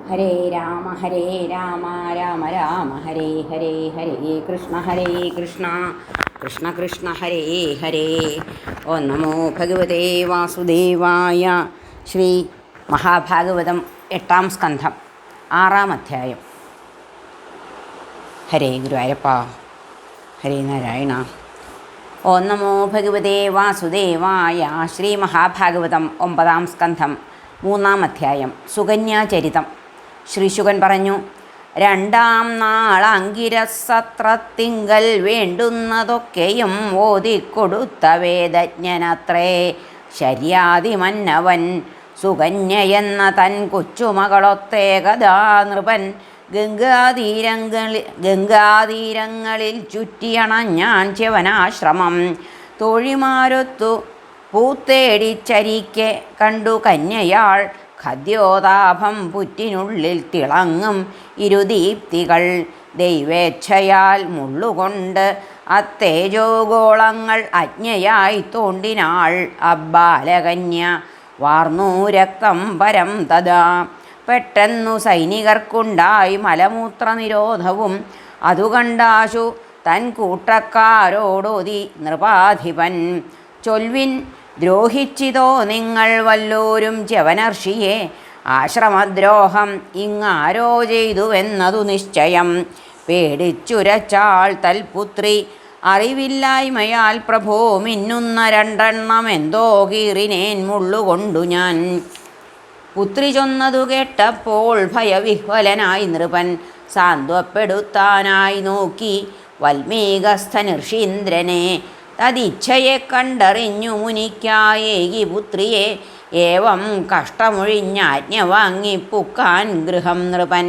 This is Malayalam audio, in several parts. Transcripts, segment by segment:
ഹരേ രാമ രാമ രാമ ഹരേ ഹരേ ഹരേ കൃഷ്ണ കൃഷ്ണ കൃഷ്ണ ഹരേ ഹരേ. ഓ നമോ ഭഗവതേ വാസുദേവായ. ശ്രീ മഹാഭാഗവതം 8-ാം സ്കന്ധം 6-ാം അധ്യായം. ഹരേ ഗുരുവായൂരപ്പ. ഹരേ നാരായണ. ഓ നമോ ഭഗവതേ വാസുദേവായ. ശ്രീ മഹാഭാഗവതം 9-ാം സ്കന്ധം 3-ാം അധ്യായം. സുകന്യാചരിതം. ശ്രീശുകൻ പറഞ്ഞു: 2-ാം നാൾ അങ്കിരസത്രത്തിങ്കൽ വേണ്ടുന്നതൊക്കെയും ഓതിക്കൊടുത്ത വേദജ്ഞനത്രേ ശര്യാതിമന്നവൻ. സുകന്യയെന്ന തൻ കൊച്ചുമകളൊത്തേകഥാ നൃപൻ ഗംഗാതീരങ്ങളിൽ ചുറ്റിയണഞ്ഞാൻ ച്യവനാശ്രമം. തോഴിമാരൊത്തു പൂത്തേടിച്ചരിക്കെ കണ്ടു കന്യയാൾ ഖദ്യോതാഭം പുറ്റിനുള്ളിൽ തിളങ്ങും ഇരുദീപ്തികൾ. ദൈവേച്ഛയാൽ മുള്ളുകൊണ്ട് അത്തേജോഗോളങ്ങൾ അജ്ഞയായി തോണ്ടിനാൾ അബ്ബാലകന്യ. വാർന്നു രക്തം പരം തഥാ. പെട്ടെന്നു സൈനികർക്കുണ്ടായി മലമൂത്ര നിരോധവും. അതുകണ്ടാശു തൻ കൂട്ടക്കാരോടോതി നൃപാധിപൻ: ചൊൽവിൻ, ദ്രോഹിച്ചിതോ നിങ്ങൾ വല്ലോരും ച്യവനർഷിയെ? ആശ്രമദ്രോഹം ഇങ്ങാരോ ചെയ്തുവെന്നതു നിശ്ചയം. പേടിച്ചുരച്ചാൾ തൽപുത്രി അറിവില്ലായ്മയാൽ പ്രഭോ മിന്നുന്ന 2 എണ്ണം എന്തോ കീറിനേൻ മുള്ളുകൊണ്ടു ഞാൻ. പുത്രി ചൊന്നതു കേട്ടപ്പോൾ ഭയവിഹ്വലനായി നൃപൻ സാന്ത്വപ്പെടുത്താനായി നോക്കി വൽമീകസ്ഥ ഋഷീന്ദ്രനെ. തദിച്ഛയെ കണ്ടറിഞ്ഞു മുനിക്കായേകി പുത്രിയെ. ഏവം കഷ്ടമൊഴിഞ്ഞാജ്ഞ വാങ്ങി പുക്കാൻ ഗൃഹം നൃപൻ.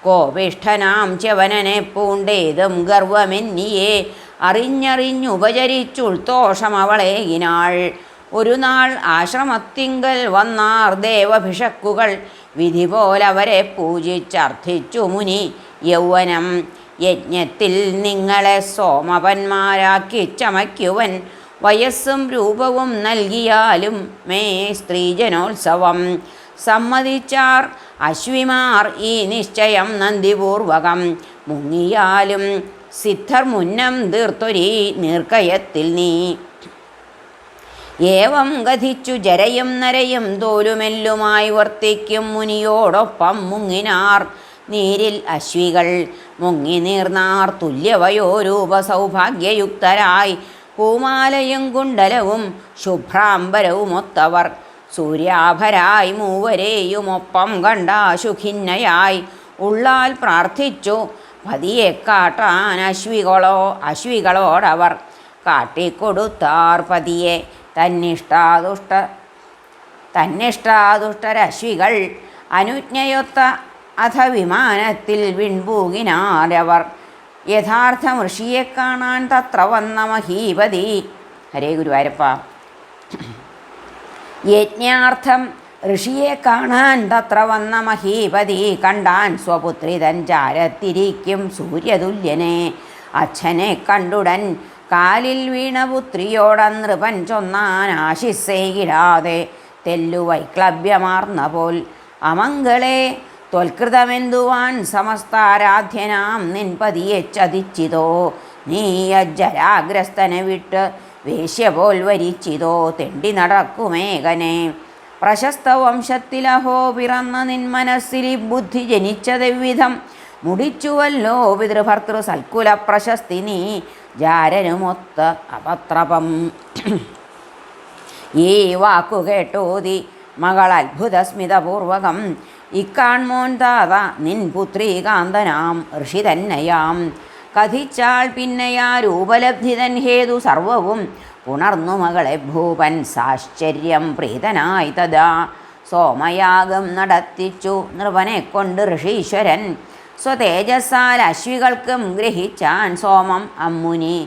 കോപിഷ്ഠനാം ച്യവനനെ പൂണ്ടേതും ഗർവമെന്നിയെ അറിഞ്ഞറിഞ്ഞുപചരിച്ചുൾത്തോഷമവളേകിനാൾ. ഒരു നാൾ ആശ്രമത്തിങ്കൽ വന്നാർ ദേവഭിഷക്കുകൾ. വിധി പോലവരെ പൂജിച്ചർത്ഥിച്ചു മുനി യൗവനം. യജ്ഞത്തിൽ നിങ്ങളെ സോമപന്മാരാക്കി ചമയ്ക്കുവൻ. വയസ്സും രൂപവും നൽകിയാലും മേ സ്ത്രീജനോത്സവം. സമ്മതിച്ചാർ അശ്വിമാർ ഈ നിശ്ചയം നന്ദിപൂർവകം. മുങ്ങിയാലും സിദ്ധർ മുന്നം തീർത്തൊരീ നീർക്കയത്തിൽ നീ. ഏവം ഗതിച്ചു ജരയും നരയും തോലുമെല്ലുമായി വർത്തിക്കും മുനിയോടൊപ്പം മുങ്ങിനാർ നീരിൽ അശ്വികൾ. മുങ്ങി നീർന്നാർ തുല്യവയോരൂപ സൗഭാഗ്യയുക്തരായി. പൂമാലയും കുണ്ടലവും ശുഭ്രാംബരവുമൊത്തവർ. സൂര്യാഭരായി മൂവരെയുമൊപ്പം കണ്ടാശുഖിന്നയായി. ഉള്ളാൽ പ്രാർത്ഥിച്ചു പതിയെ കാട്ടാൻ അശ്വികളോടവർ. കാട്ടിക്കൊടുത്താർ പതിയെ തന്നിഷ്ടാദുഷ്ടരശ്വികൾ. അനുജ്ഞയൊത്ത അഥ വിമാനത്തിൽ വിൺപൂകിനാരവർ. യഥാർത്ഥം ഋഷിയെ കാണാൻ തത്ര വന്ന മഹീപതി. ഹരേ ഗുരുവായൂരപ്പ. യജ്ഞാർത്ഥം ഋഷിയെ കാണാൻ തത്ര വന്ന മഹീപതി. കണ്ടാൻ സ്വപുത്രി തൻ ചാരത്തിരിക്കും സൂര്യതുല്യനെ. അച്ഛനെ കണ്ടുടൻ കാലിൽ വീണ പുത്രിയോടനൃപൻ ചൊന്നാൻ ആശിസ്സേകിടാതെ തെല്ലു വൈക്ലഭ്യമാർന്ന പോൽ. അമംഗളെ ത്വൽകൃതമെന്തുവാൻ സമസ്താരാധ്യനാം നിൻപതിയെ ചതിച്ചിതോ? നീ അജ്ജരാഗ്രസ്തനെ വിട്ട് വേശ്യ പോൽ വരിച്ചിതോ? തെണ്ടി നടക്കുമേകനെ. പ്രശസ്ത വംശത്തിലഹോ പിറന്ന നിൻ മനസ്സിൽ ബുദ്ധി ജനിച്ചതെവിധം? മുടിച്ചുവല്ലോ പിതൃഭർത്തൃ സൽക്കുല പ്രശസ്തി നീ ജാരനുമൊത്ത അപത്രപം. ഈ വാക്കു കേട്ടോതി മകൾ അത്ഭുതസ്മിതപൂർവകം. ഇക്കാൺമോൻ താത നിൻ പുത്രി കാന്തനാം ഋഷി തന്നെയാം. കഥിച്ചാൾ പിന്നെയാ രൂപലബ്ധിതൻ ഹേതു സർവവും. പുണർന്നു മകളെ ഭൂപൻ സാശ്ചര്യം പ്രീതനായി തഥാ. സോമയാഗം നടത്തിച്ചു നൃപനെ കൊണ്ട് ഋഷീശ്വരൻ. സ്വതേജസ്സാൽ അശ്വികൾക്കും ഗ്രഹിച്ചാൻ സോമം അമ്മുനി.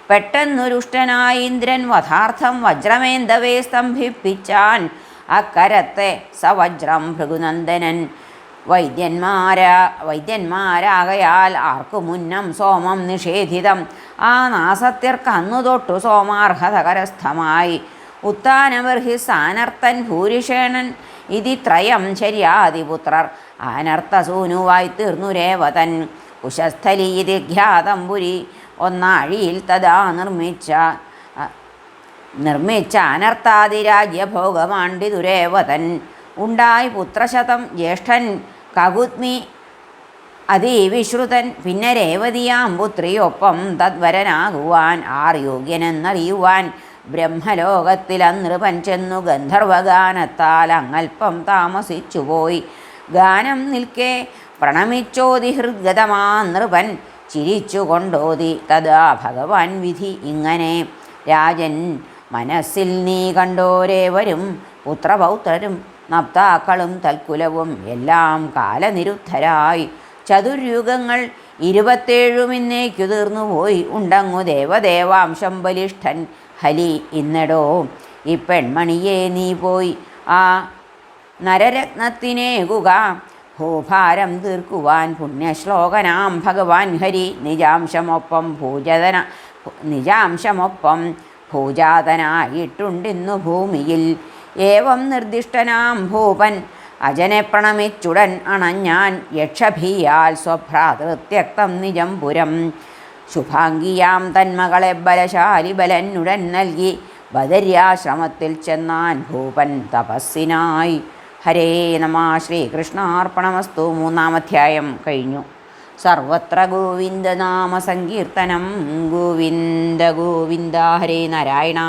പെട്ടെന്നുരുഷ്ടനായി ഇന്ദ്രൻ വധാർത്ഥം വജ്രമേന്തവേ സ്തംഭിപ്പിച്ചാൻ. അക്കരത്തെ സവജ്രം ഭൃഗുനന്ദനൻ. വൈദ്യന്മാരാകയാൽ ആർക്കു മുന്നം സോമം നിഷേധിതം. ആ നാസത്യർക്കന്നു തൊട്ടു സോമാർഹത കരസ്ഥമായി. ഉത്താനബർഹി സാനർത്തൻ ഭൂരിഷേണൻ ഇതി ത്രയം ശര്യാതിപുത്രർ അനർത്ഥസൂനുവായി തീർന്നു രേവതൻ. കുശസ്ഥലി ഇതി ഖ്യാതംപുരി ഒന്നാഴിയിൽ തഥാ നിർമ്മിച്ച അനർത്ഥാതിരാജ്യഭോഗമാണ്ടിതുരേവതൻ. ഉണ്ടായി പുത്രശതം ജ്യേഷ്ഠൻ കകുത്മി അതിവിശ്രുതൻ. പിന്നെ രേവതിയാം പുത്രിയൊപ്പം തദ്വരനാകുവാൻ യോഗ്യനെന്നറിയുവാൻ ബ്രഹ്മലോകത്തിൽ അനൃപൻ ചെന്നു ഗന്ധർവഗാനത്താൽ അങ്ങൽപ്പം താമസിച്ചുപോയി. ഗാനം നിൽക്കെ പ്രണമിച്ചോതി ഹൃദ്ഗതമാ നൃപൻ ചിരിച്ചു കൊണ്ടോതി തഥാ ഭഗവാൻ വിധി ഇങ്ങനെ. രാജൻ മനസ്സിൽ നീ കണ്ടോരേവരും പുത്രപൗത്രരും നപ്താക്കളും തൽക്കുലവും എല്ലാം കാലനിരുദ്ധരായി. ചതുര്യുഗങ്ങൾ 27 തീർന്നുപോയി. ഉണ്ടങ്ങു ദേവദേവാംശം ബലിഷ്ഠൻ ഹലി ഇന്നെടോ. ഈ പെൺമണിയെ നീ പോയി ആ നരരത്നത്തിനേകുക. ഭൂഭാരം തീർക്കുവാൻ പുണ്യശ്ലോകനാം ഭഗവാൻ ഹരി നിജാംശമൊപ്പം ഭൂജാതനായിട്ടുണ്ടിന്നു ഭൂമിയിൽ. ഏവം നിർദ്ദിഷ്ടനാം ഭൂപൻ അജനെ പ്രണമിച്ചുടൻ അണഞ്ഞാൻ യക്ഷഭീയാൽ സ്വഭ്രാതൃത്യക്തം നിജം പുരം. ശുഭാംഗിയാം തന്മകളെ ബലശാലി ബലനുടൻ നൽകി ബദര്യാശ്രമത്തിൽ ചെന്നാൻ ഭൂപൻ തപസ്സിനായി. ഹരേ നമ. ശ്രീകൃഷ്ണാർപ്പണമസ്തു. 3-ാം അധ്യായം കഴിഞ്ഞു. സർവത്ര ഗോവിന്ദനാമ സങ്കീർത്തനം. ഗോവിന്ദ ഗോവിന്ദ. ഹരേ നാരായണ.